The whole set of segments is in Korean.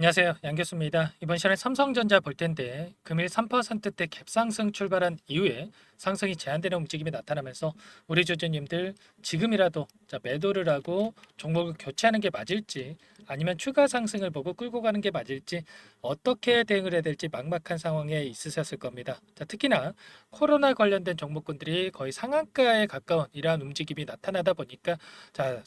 안녕하세요. 양교수입니다. 이번 시간에 삼성전자 볼 텐데 금일 3%대 갭상승 출발한 이후에 상승이 제한되는 움직임이 나타나면서 우리 주주님들 지금이라도 매도를 하고 종목을 교체하는 게 맞을지 아니면 추가 상승을 보고 끌고 가는 게 맞을지 어떻게 대응을 해야 될지 막막한 상황에 있으셨을 겁니다. 특히나 코로나 관련된 종목군들이 거의 상한가에 가까운 이러한 움직임이 나타나다 보니까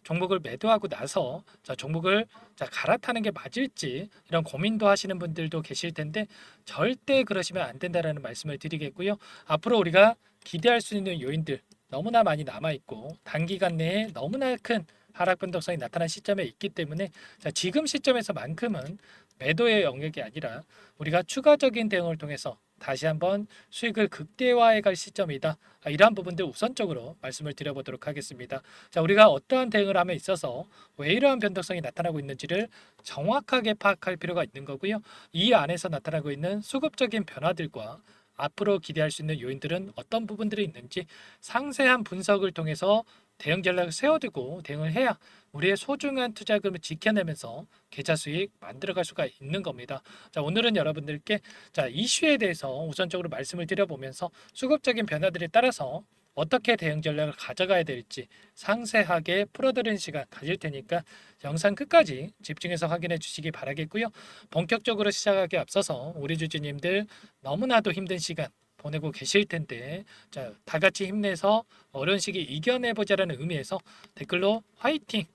종목을 매도하고 나서 종목을 갈아타는 게 맞을지 이런 고민도 하시는 분들도 계실 텐데 절대 그러시면 안 된다라는 말씀을 드리겠고요. 앞으로 우리가 기대할 수 있는 요인들 너무나 많이 남아 있고 단기간 내에 너무나 큰 하락 변동성이 나타난 시점에 있기 때문에 지금 시점에서만큼은 매도의 영역이 아니라 우리가 추가적인 대응을 통해서 다시 한번 수익을 극대화해 갈 시점이다. 이러한 부분들 우선적으로 말씀을 드려보도록 하겠습니다. 우리가 어떠한 대응을 함에 있어서 왜 이러한 변동성이 나타나고 있는지를 정확하게 파악할 필요가 있는 거고요. 이 안에서 나타나고 있는 수급적인 변화들과 앞으로 기대할 수 있는 요인들은 어떤 부분들이 있는지 상세한 분석을 통해서 대응 전략을 세워두고 대응을 해야 우리의 소중한 투자금을 지켜내면서 계좌 수익 만들어갈 수가 있는 겁니다. 오늘은 여러분들께 이슈에 대해서 우선적으로 말씀을 드려보면서 수급적인 변화들에 따라서 어떻게 대응 전략을 가져가야 될지 상세하게 풀어드리는 시간 가질 테니까 영상 끝까지 집중해서 확인해 주시기 바라겠고요. 본격적으로 시작하기 앞서서 우리 주주님들 너무나도 힘든 시간 보내고 계실 텐데 다 같이 힘내서 어려운 시기 이겨내보자라는 의미에서 댓글로 화이팅!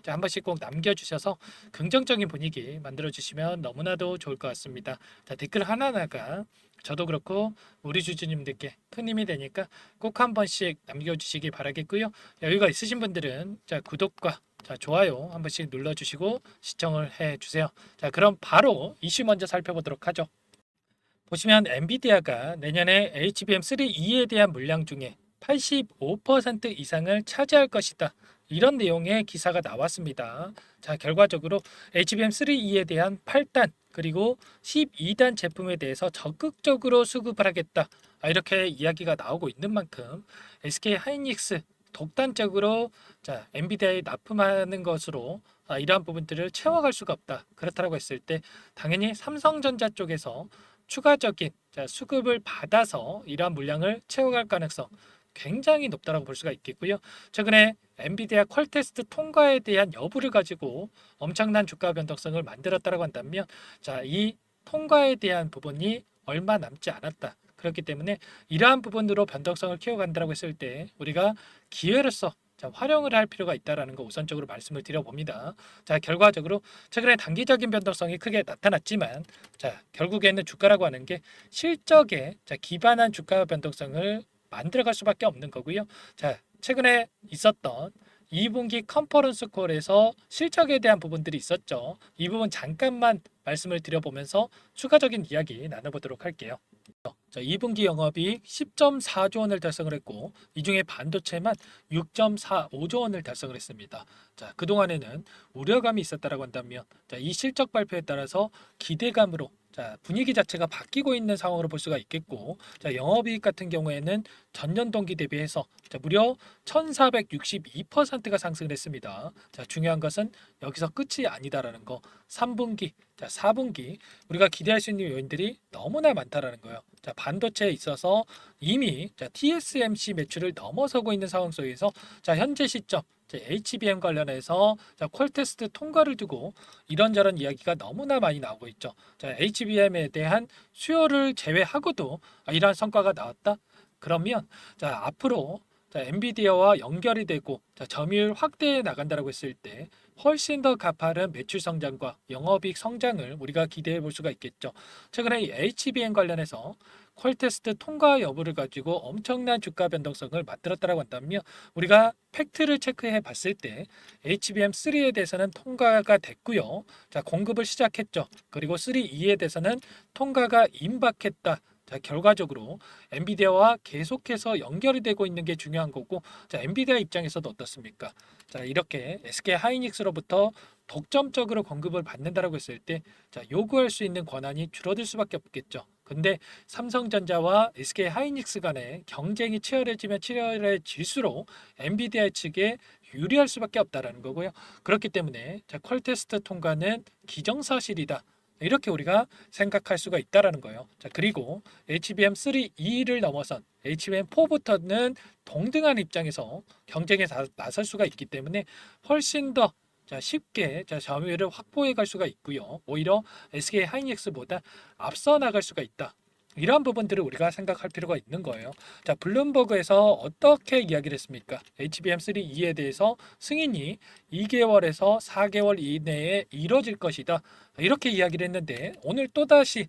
한 번씩 꼭 남겨주셔서 긍정적인 분위기 만들어주시면 너무나도 좋을 것 같습니다. 댓글 하나하나가 저도 그렇고 우리 주주님들께 큰 힘이 되니까 꼭 한 번씩 남겨주시기 바라겠고요. 여유가 있으신 분들은 구독과 좋아요 한 번씩 눌러주시고 시청을 해주세요. 그럼 바로 이슈 먼저 살펴보도록 하죠. 보시면 엔비디아가 내년에 HBM3E에 대한 물량 중에 85% 이상을 차지할 것이다. 이런 내용의 기사가 나왔습니다. 결과적으로 HBM3E에 대한 8단 그리고 12단 제품에 대해서 적극적으로 수급을 하겠다. 이렇게 이야기가 나오고 있는 만큼 SK 하이닉스 독단적으로 엔비디아에 납품하는 것으로 이러한 부분들을 채워갈 수가 없다. 그렇다고 했을 때 당연히 삼성전자 쪽에서 추가적인 수급을 받아서 이러한 물량을 채워갈 가능성 굉장히 높다라고 볼 수가 있겠고요. 최근에 엔비디아 퀄 테스트 통과에 대한 여부를 가지고 엄청난 주가 변동성을 만들었다고 한다면 이 통과에 대한 부분이 얼마 남지 않았다. 그렇기 때문에 이러한 부분으로 변동성을 키워간다고 했을 때 우리가 기회로서 활용을 할 필요가 있다라는 거 우선적으로 말씀을 드려봅니다. 결과적으로 최근에 단기적인 변동성이 크게 나타났지만 결국에는 주가라고 하는 게 실적에 기반한 주가 변동성을 만들어갈 수밖에 없는 거고요. 최근에 있었던 2분기 컨퍼런스 콜에서 실적에 대한 부분들이 있었죠. 이 부분 잠깐만 말씀을 드려보면서 추가적인 이야기 나눠보도록 할게요. 2분기 영업이익 10.4조 원을 달성을 했고 이 중에 반도체만 6.45조 원을 달성을 했습니다. 그동안에는 우려감이 있었다라고 한다면 이 실적 발표에 따라서 기대감으로 분위기 자체가 바뀌고 있는 상황으로 볼 수가 있겠고 영업이익 같은 경우에는 전년 동기 대비해서 무려 1462%가 상승을 했습니다. 중요한 것은 여기서 끝이 아니다라는 거. 3분기, 4분기 우리가 기대할 수 있는 요인들이 너무나 많다라는 거예요. 반도체에 있어서 이미 TSMC 매출을 넘어서고 있는 상황 속에서 현재 시점 HBM 관련해서 퀄 테스트 통과를 두고 이런저런 이야기가 너무나 많이 나오고 있죠. HBM에 대한 수요를 제외하고도 이러한 성과가 나왔다. 그러면 앞으로 엔비디아와 연결이 되고 점유율 확대해 나간다라고 했을 때 훨씬 더 가파른 매출 성장과 영업이익 성장을 우리가 기대해 볼 수가 있겠죠. 최근에 이 HBM 관련해서 퀄 테스트 통과 여부를 가지고 엄청난 주가 변동성을 만들었다라고 한다면 우리가 팩트를 체크해 봤을 때 HBM3에 대해서는 통과가 됐고요. 공급을 시작했죠. 그리고 3E에 대해서는 통과가 임박했다. 결과적으로 엔비디아와 계속해서 연결이 되고 있는 게 중요한 거고 엔비디아 입장에서도 어떻습니까? 이렇게 SK 하이닉스로부터 독점적으로 공급을 받는다라고 했을 때 요구할 수 있는 권한이 줄어들 수밖에 없겠죠. 근데 삼성전자와 SK 하이닉스 간의 경쟁이 치열해지면 치열해질수록 엔비디아 측에 유리할 수밖에 없다라는 거고요. 그렇기 때문에 퀄 테스트 통과는 기정사실이다. 이렇게 우리가 생각할 수가 있다라는 거예요. 자, 그리고 HBM3E를 넘어선 HBM4부터는 동등한 입장에서 경쟁에 나설 수가 있기 때문에 훨씬 더 쉽게 점유율을 확보해 갈 수가 있고요. 오히려 SK 하이닉스보다 앞서 나갈 수가 있다. 이러한 부분들을 우리가 생각할 필요가 있는 거예요. 자, 블룸버그에서 어떻게 이야기를 했습니까? HBM3E에 대해서 승인이 2개월에서 4개월 이내에 이뤄질 것이다. 이렇게 이야기를 했는데 오늘 또다시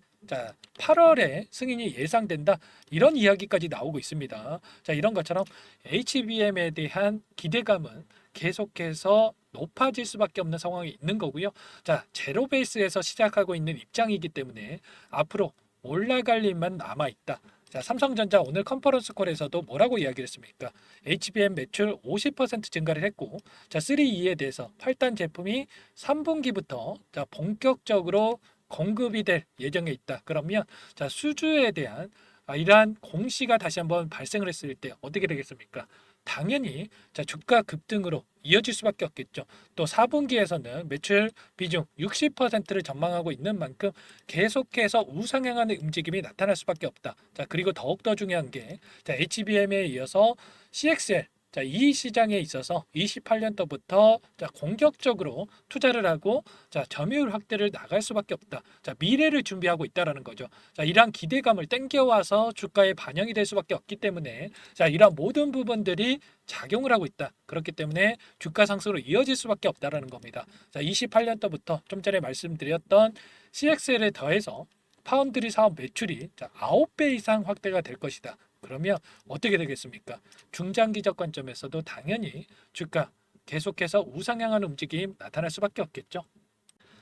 8월에 승인이 예상된다. 이런 이야기까지 나오고 있습니다. 자, 이런 것처럼 HBM에 대한 기대감은 계속해서 높아질 수밖에 없는 상황이 있는 거고요. 자, 제로 베이스에서 시작하고 있는 입장이기 때문에 앞으로 올라갈 일만 남아 있다. 자, 삼성전자 오늘 컨퍼런스 콜에서도 뭐라고 이야기를 했습니까? HBM 매출 50% 증가를 했고, 3E에 대해서 8단 제품이 3분기부터 본격적으로 공급이 될 예정에 있다. 그러면 수주에 대한 이러한 공시가 다시 한번 발생을 했을 때 어떻게 되겠습니까? 당연히 주가 급등으로 이어질 수밖에 없겠죠. 또 4분기에서는 매출 비중 60%를 전망하고 있는 만큼 계속해서 우상향하는 움직임이 나타날 수밖에 없다. 자, 그리고 더욱더 중요한 게 HBM에 이어서 CXL 이 시장에 있어서 28년도부터 공격적으로 투자를 하고 점유율 확대를 나갈 수밖에 없다. 미래를 준비하고 있다라는 거죠. 이러한 기대감을 땡겨와서 주가에 반영이 될 수밖에 없기 때문에 이러한 모든 부분들이 작용을 하고 있다. 그렇기 때문에 주가 상승으로 이어질 수밖에 없다라는 겁니다. 28년도부터 좀 전에 말씀드렸던 CXL에 더해서 파운드리 사업 매출이 9배 이상 확대가 될 것이다. 그러면 어떻게 되겠습니까? 중장기적 관점에서도 당연히 주가 계속해서 우상향하는 움직임 나타날 수밖에 없겠죠.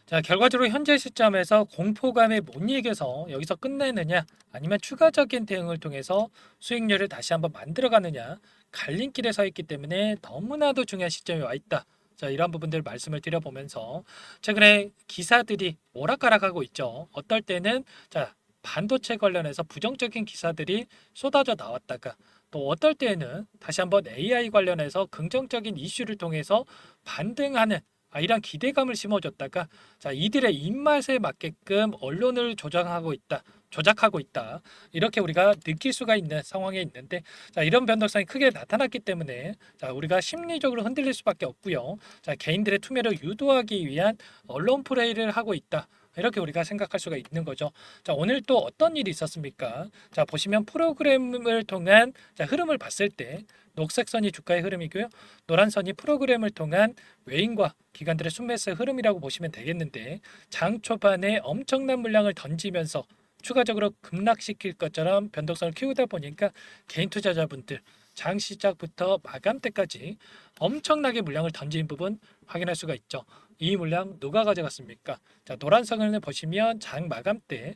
자, 결과적으로 현재 시점에서 공포감에 못 이겨서 여기서 끝내느냐 아니면 추가적인 대응을 통해서 수익률을 다시 한번 만들어가느냐 갈림길에 서 있기 때문에 너무나도 중요한 시점에 와 있다. 자, 이런 부분들 말씀을 드려보면서 최근에 기사들이 오락가락하고 있죠. 어떨 때는 반도체 관련해서 부정적인 기사들이 쏟아져 나왔다가 또 어떨 때에는 다시 한번 AI 관련해서 긍정적인 이슈를 통해서 반등하는 이런 기대감을 심어줬다가 이들의 입맛에 맞게끔 언론을 조작하고 있다. 이렇게 우리가 느낄 수가 있는 상황에 있는데 이런 변동성이 크게 나타났기 때문에 우리가 심리적으로 흔들릴 수밖에 없고요. 개인들의 투매를 유도하기 위한 언론 플레이를 하고 있다. 이렇게 우리가 생각할 수가 있는 거죠. 오늘 또 어떤 일이 있었습니까? 보시면 프로그램을 통한 흐름을 봤을 때 녹색 선이 주가의 흐름이고요. 노란 선이 프로그램을 통한 외인과 기관들의 순매수 흐름이라고 보시면 되겠는데 장 초반에 엄청난 물량을 던지면서 추가적으로 급락시킬 것처럼 변동성을 키우다 보니까 개인 투자자분들 장 시작부터 마감 때까지 엄청나게 물량을 던진 부분 확인할 수가 있죠. 이 물량 누가 가져갔습니까? 노란 선을 보시면 장 마감 때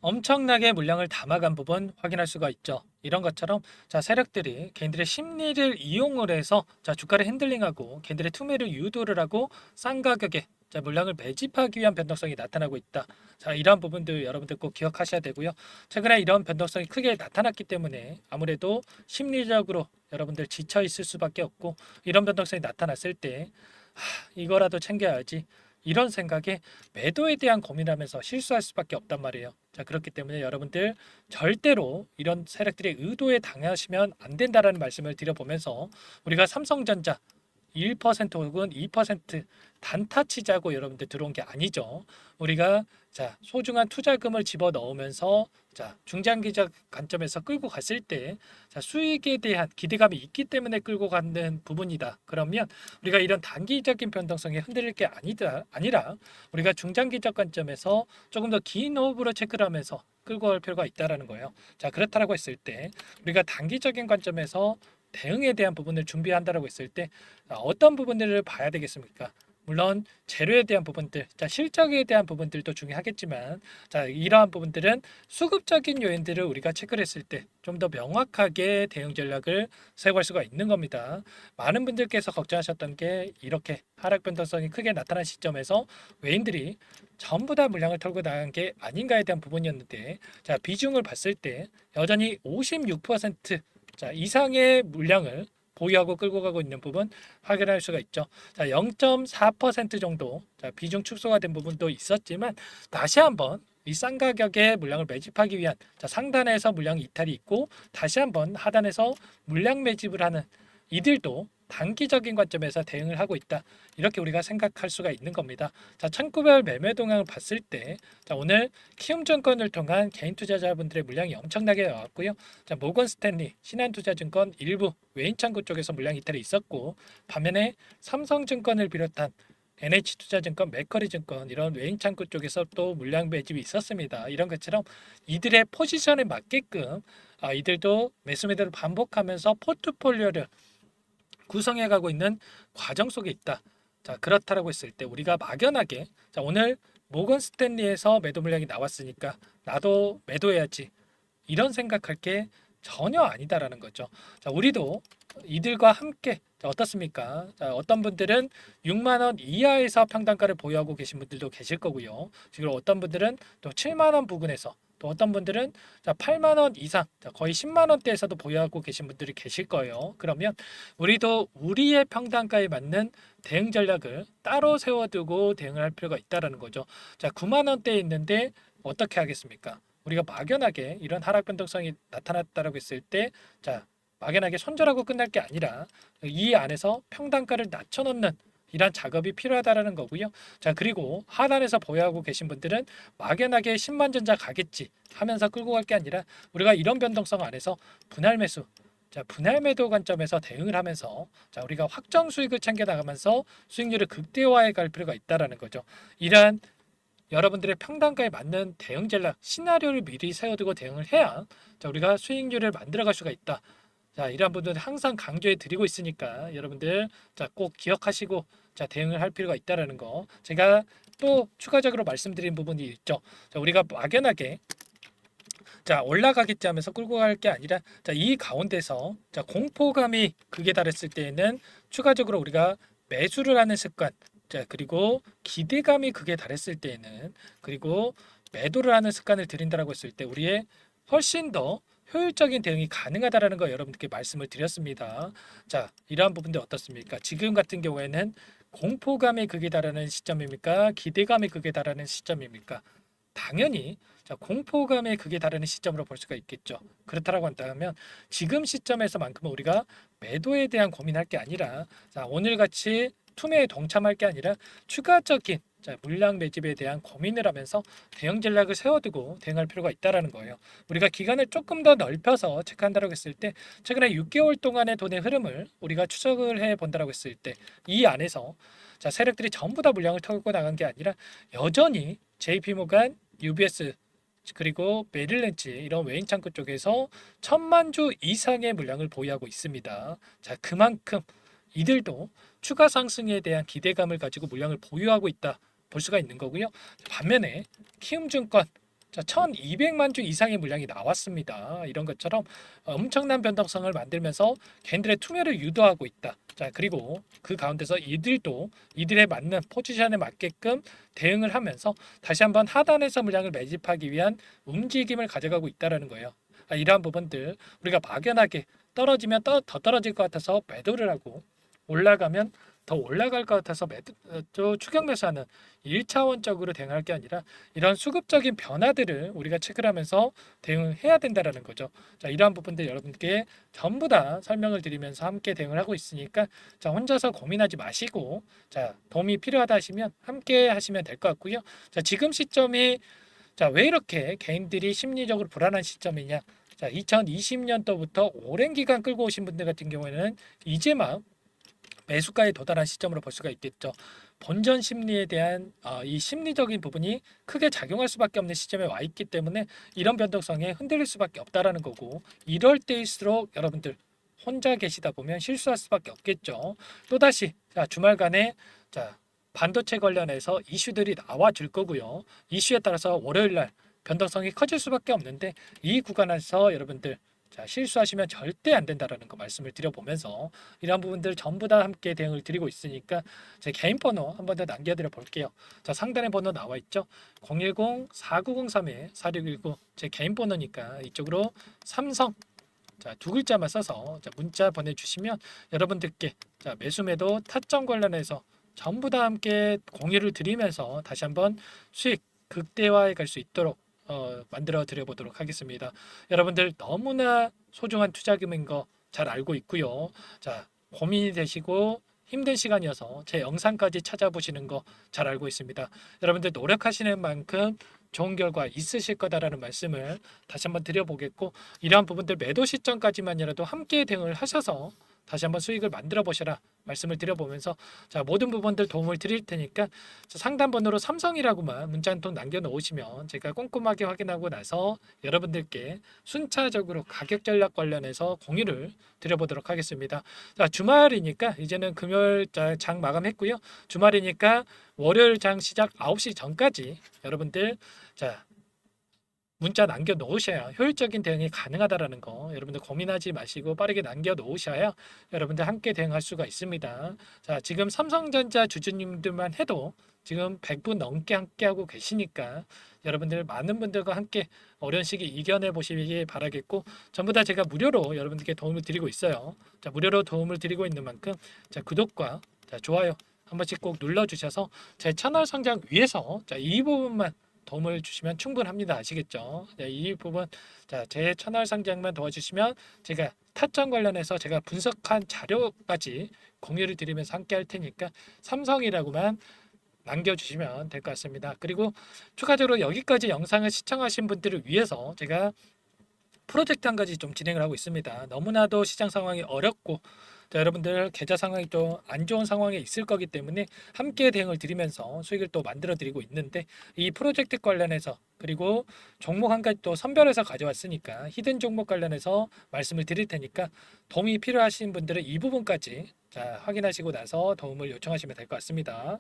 엄청나게 물량을 담아간 부분 확인할 수가 있죠. 이런 것처럼 세력들이 개인들의 심리를 이용을 해서 주가를 핸들링하고 개인들의 투매를 유도를 하고 싼 가격에 물량을 매집하기 위한 변동성이 나타나고 있다. 이러한 부분들 여러분들 꼭 기억하셔야 되고요. 최근에 이런 변동성이 크게 나타났기 때문에 아무래도 심리적으로 여러분들 지쳐 있을 수밖에 없고 이런 변동성이 나타났을 때 이거라도 챙겨야지. 이런 생각에 매도에 대한 고민하면서 실수할 수밖에 없단 말이에요. 그렇기 때문에 여러분들 절대로 이런 세력들의 의도에 당하시면 안 된다라는 말씀을 드려보면서 우리가 삼성전자 1% 혹은 2% 단타 치자고 여러분들 들어온 게 아니죠. 우리가 소중한 투자금을 집어 넣으면서 중장기적 관점에서 끌고 갔을 때 수익에 대한 기대감이 있기 때문에 끌고 가는 부분이다. 그러면 우리가 이런 단기적인 변동성에 흔들릴 게 아니라 우리가 중장기적 관점에서 조금 더 긴 호흡으로 체크를 하면서 끌고 갈 필요가 있다라는 거예요. 그렇다라고 했을 때 우리가 단기적인 관점에서 대응에 대한 부분을 준비한다라고 했을 때 어떤 부분들을 봐야 되겠습니까? 물론 재료에 대한 부분들, 실적에 대한 부분들도 중요하겠지만 이러한 부분들은 수급적인 요인들을 우리가 체크를 했을 때 좀 더 명확하게 대응 전략을 세워갈 수가 있는 겁니다. 많은 분들께서 걱정하셨던 게 이렇게 하락 변동성이 크게 나타난 시점에서 외인들이 전부 다 물량을 털고 나간 게 아닌가에 대한 부분이었는데 비중을 봤을 때 여전히 56% 이상의 물량을 보유하고 끌고 가고 있는 부분 확인할 수가 있죠. 자, 0.4% 정도 자, 비중 축소가 된 부분도 있었지만 다시 한번 이 싼 가격에 물량을 매집하기 위한 자, 상단에서 물량 이탈이 있고 다시 한번 하단에서 물량 매집을 하는 이들도 단기적인 관점에서 대응을 하고 있다. 이렇게 우리가 생각할 수가 있는 겁니다. 자, 창구별 매매 동향을 봤을 때 자, 오늘 키움증권을 통한 개인 투자자분들의 물량이 엄청나게 나왔고요. 자, 모건 스탠리, 신한투자증권 일부 외인 창구 쪽에서 물량 이탈이 있었고 반면에 삼성증권을 비롯한 NH투자증권, 맥커리증권 이런 외인 창구 쪽에서 또 물량 매집이 있었습니다. 이런 것처럼 이들의 포지션에 맞게끔 이들도 매수 매도를 반복하면서 포트폴리오를 구성해 가고 있는 과정 속에 있다. 자, 그렇다라고 했을 때 우리가 막연하게 자, 오늘 모건 스탠리에서 매도 물량이 나왔으니까 나도 매도해야지. 이런 생각할 게 전혀 아니다라는 거죠. 자, 우리도 이들과 함께 자, 어떻습니까? 자, 어떤 분들은 6만 원 이하에서 평단가를 보유하고 계신 분들도 계실 거고요. 지금 어떤 분들은 또 7만 원 부근에서 또 어떤 분들은 자, 8만 원 이상 자, 거의 10만 원대에서도 보유하고 계신 분들이 계실 거예요. 그러면 우리도 우리의 평단가에 맞는 대응 전략을 따로 세워두고 대응을 할 필요가 있다라는 거죠. 자, 9만 원대에 있는데 어떻게 하겠습니까? 우리가 막연하게 이런 하락 변동성이 나타났다라고 했을 때, 자, 막연하게 손절하고 끝날 게 아니라 이 안에서 평단가를 낮춰놓는 이런 작업이 필요하다라는 거고요. 자, 그리고 하단에서 보유하고 계신 분들은 막연하게 10만 전자 가겠지 하면서 끌고 갈 게 아니라 우리가 이런 변동성 안에서 분할 매수 자, 분할 매도 관점에서 대응을 하면서 자, 우리가 확정 수익을 챙겨 나가면서 수익률을 극대화해 갈 필요가 있다라는 거죠. 이러한 여러분들의 평단가에 맞는 대응 전략 시나리오를 미리 세워두고 대응을 해야 자, 우리가 수익률을 만들어갈 수가 있다. 자, 이러한 부분은 항상 강조해 드리고 있으니까 여러분들 자, 꼭 기억하시고 자, 대응을 할 필요가 있다라는 거. 제가 또 추가적으로 말씀드린 부분이 있죠. 자, 우리가 막연하게 자, 올라가겠지 하면서 끌고 갈 게 아니라 자, 이 가운데서 자, 공포감이 극에 달했을 때에는 추가적으로 우리가 매수를 하는 습관 자, 그리고 기대감이 극에 달했을 때에는 그리고 매도를 하는 습관을 들인다라고 했을 때 우리의 훨씬 더 효율적인 대응이 가능하다라는 거 여러분들께 말씀을 드렸습니다. 자, 이러한 부분들 어떻습니까? 지금 같은 경우에는 공포감이 극에 달하는 시점입니까? 기대감이 극에 달하는 시점입니까? 당연히 자, 공포감에 극에 다르는 시점으로 볼 수가 있겠죠. 그렇다라고 한다면 지금 시점에서만큼은 우리가 매도에 대한 고민할 게 아니라 자, 오늘같이 투매에 동참할 게 아니라 추가적인 자, 물량 매집에 대한 고민을 하면서 대응 전략을 세워두고 대응할 필요가 있다라는 거예요. 우리가 기간을 조금 더 넓혀서 체크한다라고 했을 때 최근에 6개월 동안의 돈의 흐름을 우리가 추적을 해 본다라고 했을 때 이 안에서 자, 세력들이 전부 다 물량을 털고 나간 게 아니라 여전히 JP모간, UBS 그리고 메릴렌치 이런 외인 창구 쪽에서 1,000만 주 이상의 물량을 보유하고 있습니다. 자, 그만큼 이들도 추가 상승에 대한 기대감을 가지고 물량을 보유하고 있다 볼 수가 있는 거고요. 반면에 키움증권 자, 1,200만 주 이상의 물량이 나왔습니다. 이런 것처럼 엄청난 변동성을 만들면서 개인들의 투매를 유도하고 있다. 자, 그리고 그 가운데서 이들도 이들에 맞는 포지션에 맞게끔 대응을 하면서 다시 한번 하단에서 물량을 매집하기 위한 움직임을 가져가고 있다라는 거예요. 이러한 부분들 우리가 막연하게 떨어지면 더 떨어질 것 같아서 매도를 하고 올라가면 더 올라갈 것 같아서 또 추격 매수하는 1차원적으로 대응할 게 아니라 이런 수급적인 변화들을 우리가 체크를 하면서 대응해야 된다라는 거죠. 자, 이러한 부분들 여러분께 전부 다 설명을 드리면서 함께 대응을 하고 있으니까 자, 혼자서 고민하지 마시고 자, 도움이 필요하다 하시면 함께 하시면 될 것 같고요. 자, 지금 시점이 자, 왜 이렇게 개인들이 심리적으로 불안한 시점이냐? 자, 2020년도부터 오랜 기간 끌고 오신 분들 같은 경우에는 이제 막 매수가에 도달한 시점으로 볼 수가 있겠죠. 본전 심리에 대한 이 심리적인 부분이 크게 작용할 수밖에 없는 시점에 와 있기 때문에 이런 변동성에 흔들릴 수밖에 없다라는 거고 이럴 때일수록 여러분들 혼자 계시다 보면 실수할 수밖에 없겠죠. 또다시 자, 주말간에 자, 반도체 관련해서 이슈들이 나와줄 거고요. 이슈에 따라서 월요일 날 변동성이 커질 수밖에 없는데 이 구간에서 여러분들 자, 실수하시면 절대 안 된다라는 거 말씀을 드려보면서 이러한 부분들 전부 다 함께 대응을 드리고 있으니까 제 개인 번호 한 번 더 남겨드려 볼게요. 자, 상단에 번호 나와 있죠. 010-4903-4619 제 개인 번호니까 이쪽으로 삼성 자, 두 글자만 써서 자, 문자 보내주시면 여러분들께 자, 매수매도 타점 관련해서 전부 다 함께 공유를 드리면서 다시 한번 수익 극대화해 갈 수 있도록 만들어 드려 보도록 하겠습니다. 여러분들 너무나 소중한 투자금인 거 잘 알고 있고요. 자, 고민이 되시고 힘든 시간이어서 제 영상까지 찾아보시는 거 잘 알고 있습니다. 여러분들 노력하시는 만큼 좋은 결과 있으실 거다라는 말씀을 다시 한번 드려보겠고, 이러한 부분들 매도 시점까지만이라도 함께 대응을 하셔서 다시 한번 수익을 만들어 보시라 말씀을 드려보면서, 자, 모든 부분들 도움을 드릴 테니까 상담 번호로 삼성이라고만 문자 한 통 남겨놓으시면 제가 꼼꼼하게 확인하고 나서 여러분들께 순차적으로 가격 전략 관련해서 공유를 드려보도록 하겠습니다. 자, 주말이니까 이제는 금요일 장 마감했고요. 주말이니까 월요일 장 시작 9시 전까지 여러분들 자, 문자 남겨 놓으셔야 효율적인 대응이 가능하다라는 거 여러분들 고민하지 마시고 빠르게 남겨 놓으셔야 여러분들 함께 대응할 수가 있습니다. 자, 지금 삼성전자 주주님들만 해도 지금 100분 넘게 함께 하고 계시니까 여러분들 많은 분들과 함께 어려운 시기 이겨내 보시기 바라겠고, 전부 다 제가 무료로 여러분들께 도움을 드리고 있어요. 자, 무료로 도움을 드리고 있는 만큼 자, 구독과 자, 좋아요 한 번씩 꼭 눌러 주셔서 제 채널 성장 위해서 자, 이 부분만 도움을 주시면 충분합니다. 아시겠죠? 네, 이 부분 자, 제 채널 상장만 도와주시면 제가 타점 관련해서 제가 분석한 자료까지 공유를 드리면서 함께 할 테니까 삼성이라고만 남겨주시면 될 것 같습니다. 그리고 추가적으로 여기까지 영상을 시청하신 분들을 위해서 제가 프로젝트 한 가지 좀 진행을 하고 있습니다. 너무나도 시장 상황이 어렵고 자, 여러분들 계좌 상황이 또 안 좋은 상황에 있을 거기 때문에 함께 대응을 드리면서 수익을 또 만들어 드리고 있는데, 이 프로젝트 관련해서 그리고 종목 한 가지 또 선별해서 가져왔으니까 히든 종목 관련해서 말씀을 드릴 테니까 도움이 필요하신 분들은 이 부분까지 자, 확인하시고 나서 도움을 요청하시면 될 것 같습니다.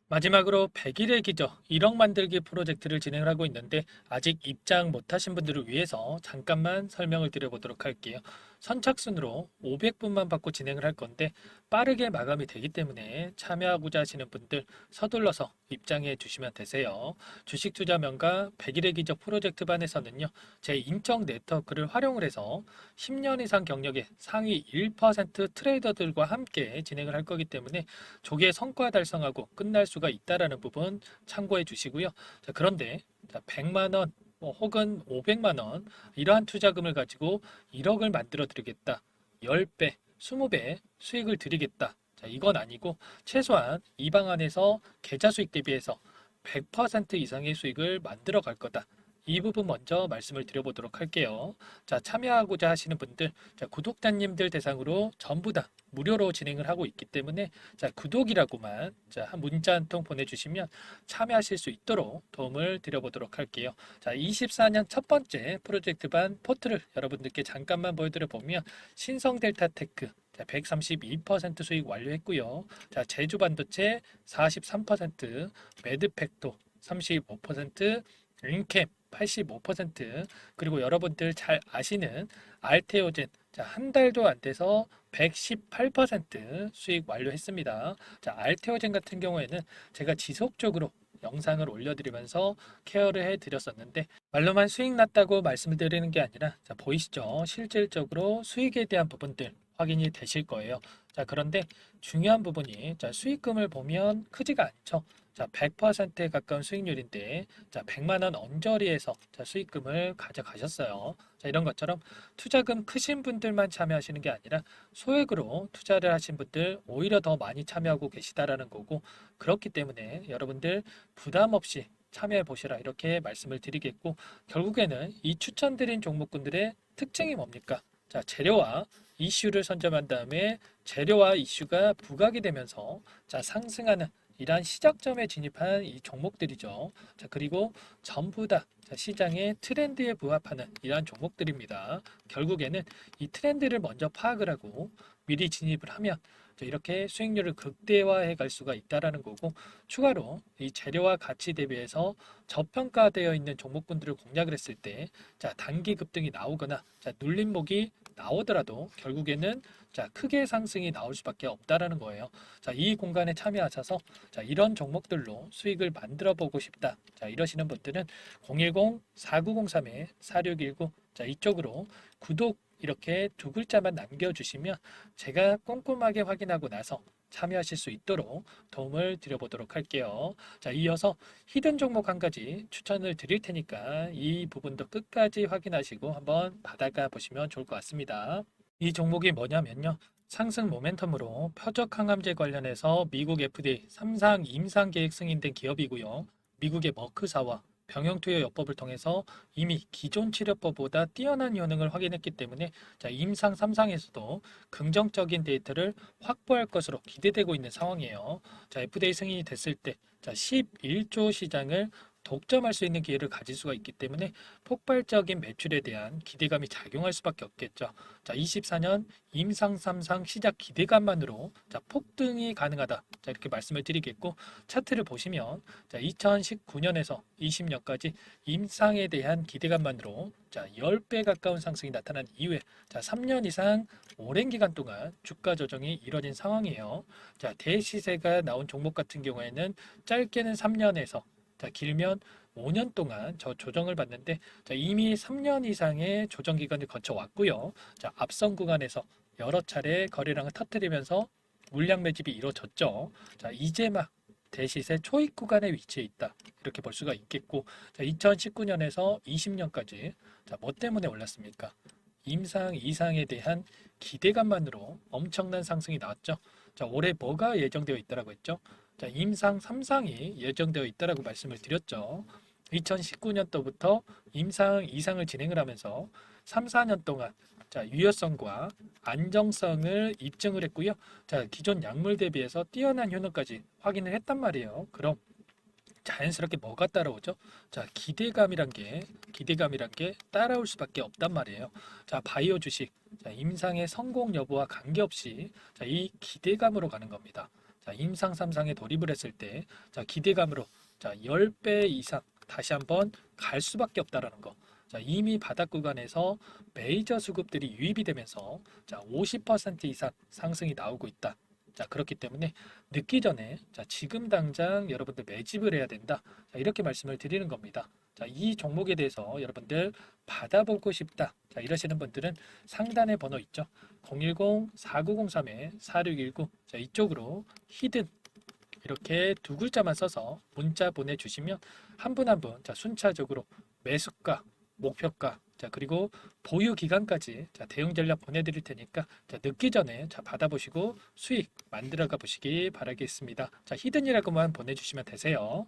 마지막으로 100일의 기적 1억 만들기 프로젝트를 진행을 하고 있는데, 아직 입장 못하신 분들을 위해서 잠깐만 설명을 드려보도록 할게요. 선착순으로 500분만 받고 진행을 할 건데 빠르게 마감이 되기 때문에 참여하고자 하시는 분들 서둘러서 입장해 주시면 되세요. 주식투자명가 100일의 기적 프로젝트 반에서는요, 제 인적 네트워크를 활용을 해서 10년 이상 경력의 상위 1% 트레이더들과 함께 진행을 할 거기 때문에 조기에 성과 달성하고 끝날 수가 있다라는 부분 참고해 주시고요. 자, 그런데 자, 100만 원 혹은 500만 원 이러한 투자금을 가지고 1억을 만들어 드리겠다. 10배, 20배 수익을 드리겠다. 자, 이건 아니고 최소한 이 방안에서 계좌 수익 대비해서 100% 이상의 수익을 만들어 갈 거다. 이 부분 먼저 말씀을 드려보도록 할게요. 자, 참여하고자 하시는 분들, 자, 구독자님들 대상으로 전부 다 무료로 진행을 하고 있기 때문에 자, 구독이라고만 자, 한 문자 한 통 보내주시면 참여하실 수 있도록 도움을 드려보도록 할게요. 자, 24년 첫 번째 프로젝트 반 포트를 여러분들께 잠깐만 보여드려 보면 신성 델타 테크 132% 수익 완료했고요. 자, 제주 반도체 43%, 매드팩토 35%, 링캠 85%, 그리고 여러분들 잘 아시는 알테오젠 자, 한 달도 안 돼서 118% 수익 완료했습니다. 자, 알테오젠 같은 경우에는 제가 지속적으로 영상을 올려드리면서 케어를 해드렸었는데, 말로만 수익 났다고 말씀을 드리는 게 아니라 자, 보이시죠? 실질적으로 수익에 대한 부분들 확인이 되실 거예요. 자, 그런데 중요한 부분이 자, 수익금을 보면 크지가 않죠. 자, 100%에 가까운 수익률인데 자, 100만 원 언저리에서 자, 수익금을 가져가셨어요. 자, 이런 것처럼 투자금 크신 분들만 참여하시는 게 아니라 소액으로 투자를 하신 분들 오히려 더 많이 참여하고 계시다라는 거고, 그렇기 때문에 여러분들 부담 없이 참여해 보시라 이렇게 말씀을 드리겠고, 결국에는 이 추천드린 종목군들의 특징이 뭡니까? 자, 재료와 이슈를 선점한 다음에 재료와 이슈가 부각이 되면서 자, 상승하는 이러한 시작점에 진입한 이 종목들이죠. 자, 그리고 전부 다 자, 시장의 트렌드에 부합하는 이러한 종목들입니다. 결국에는 이 트렌드를 먼저 파악을 하고 미리 진입을 하면 자, 이렇게 수익률을 극대화해 갈 수가 있다라는 거고, 추가로 이 재료와 가치 대비해서 저평가되어 있는 종목군들을 공략을 했을 때 자, 단기 급등이 나오거나 자, 눌림목이 나오더라도 결국에는 자, 크게 상승이 나올 수밖에 없다라는 거예요. 자, 이 공간에 참여하셔서 자, 이런 종목들로 수익을 만들어 보고 싶다. 자, 이러시는 분들은 010-4903-4619 자, 이쪽으로 구독 이렇게 두 글자만 남겨주시면 제가 꼼꼼하게 확인하고 나서 참여하실 수 있도록 도움을 드려보도록 할게요. 자, 이어서 히든 종목 한 가지 추천을 드릴 테니까 이 부분도 끝까지 확인하시고 한번 받아가 보시면 좋을 것 같습니다. 이 종목이 뭐냐면요. 상승 모멘텀으로 표적 항암제 관련해서 미국 FDA 3상 임상 계획 승인된 기업이고요. 미국의 머크사와 병용투여요법을 통해서 이미 기존 치료법보다 뛰어난 효능을 확인했기 때문에 자, 임상 3상에서도 긍정적인 데이터를 확보할 것으로 기대되고 있는 상황이에요. 자, FDA 승인이 됐을 때 자, 11조 시장을 독점할 수 있는 기회를 가질 수가 있기 때문에 폭발적인 매출에 대한 기대감이 작용할 수밖에 없겠죠. 자, 24년 임상 3상 시작 기대감만으로 자, 폭등이 가능하다. 자, 이렇게 말씀을 드리겠고 차트를 보시면 자, 2019년에서 20년까지 임상에 대한 기대감만으로 자, 10배 가까운 상승이 나타난 이후에 자, 3년 이상 오랜 기간 동안 주가 조정이 이뤄진 상황이에요. 자, 대시세가 나온 종목 같은 경우에는 짧게는 3년에서 자, 길면 5년 동안 저 조정을 받는데 자, 이미 3년 이상의 조정 기간을 거쳐 왔고요. 자, 앞선 구간에서 여러 차례 거래량을 터뜨리면서 물량 매집이 이루어졌죠. 자, 이제 막 대시세 초입 구간에 위치해 있다. 이렇게 볼 수가 있겠고, 자, 2019년에서 20년까지 자, 뭐 때문에 올랐습니까? 임상 이상에 대한 기대감만으로 엄청난 상승이 나왔죠. 자, 올해 뭐가 예정되어 있다라고 했죠? 자, 임상 3상이 예정되어 있다라고 말씀을 드렸죠. 2019년도부터 임상 이상을 진행을 하면서 3, 4년 동안 자, 유효성과 안정성을 입증을 했고요. 자, 기존 약물 대비해서 뛰어난 효능까지 확인을 했단 말이에요. 그럼 자연스럽게 뭐가 따라오죠? 자, 기대감이란 게 따라올 수밖에 없단 말이에요. 자, 바이오 주식, 자, 임상의 성공 여부와 관계없이 자, 이 기대감으로 가는 겁니다. 자, 임상 3상에 돌입을 했을 때, 자, 기대감으로 자, 10배 이상 다시 한번 갈 수밖에 없다라는 거. 자, 이미 바닥 구간에서 메이저 수급들이 유입이 되면서 자, 50% 이상 상승이 나오고 있다. 자, 그렇기 때문에 늦기 전에 자, 지금 당장 여러분들 매집을 해야 된다. 자, 이렇게 말씀을 드리는 겁니다. 자, 이 종목에 대해서 여러분들 받아보고 싶다. 자, 이러시는 분들은 상단에 번호 있죠. 010-4903-4619. 자, 이쪽으로 히든 이렇게 두 글자만 써서 문자 보내주시면 한 분 한 분 자, 순차적으로 매수가, 목표가, 자, 그리고 보유 기간까지 자, 대응 전략 보내드릴 테니까 자, 늦기 전에 자, 받아보시고 수익 만들어가 보시기 바라겠습니다. 자, 히든이라고만 보내주시면 되세요.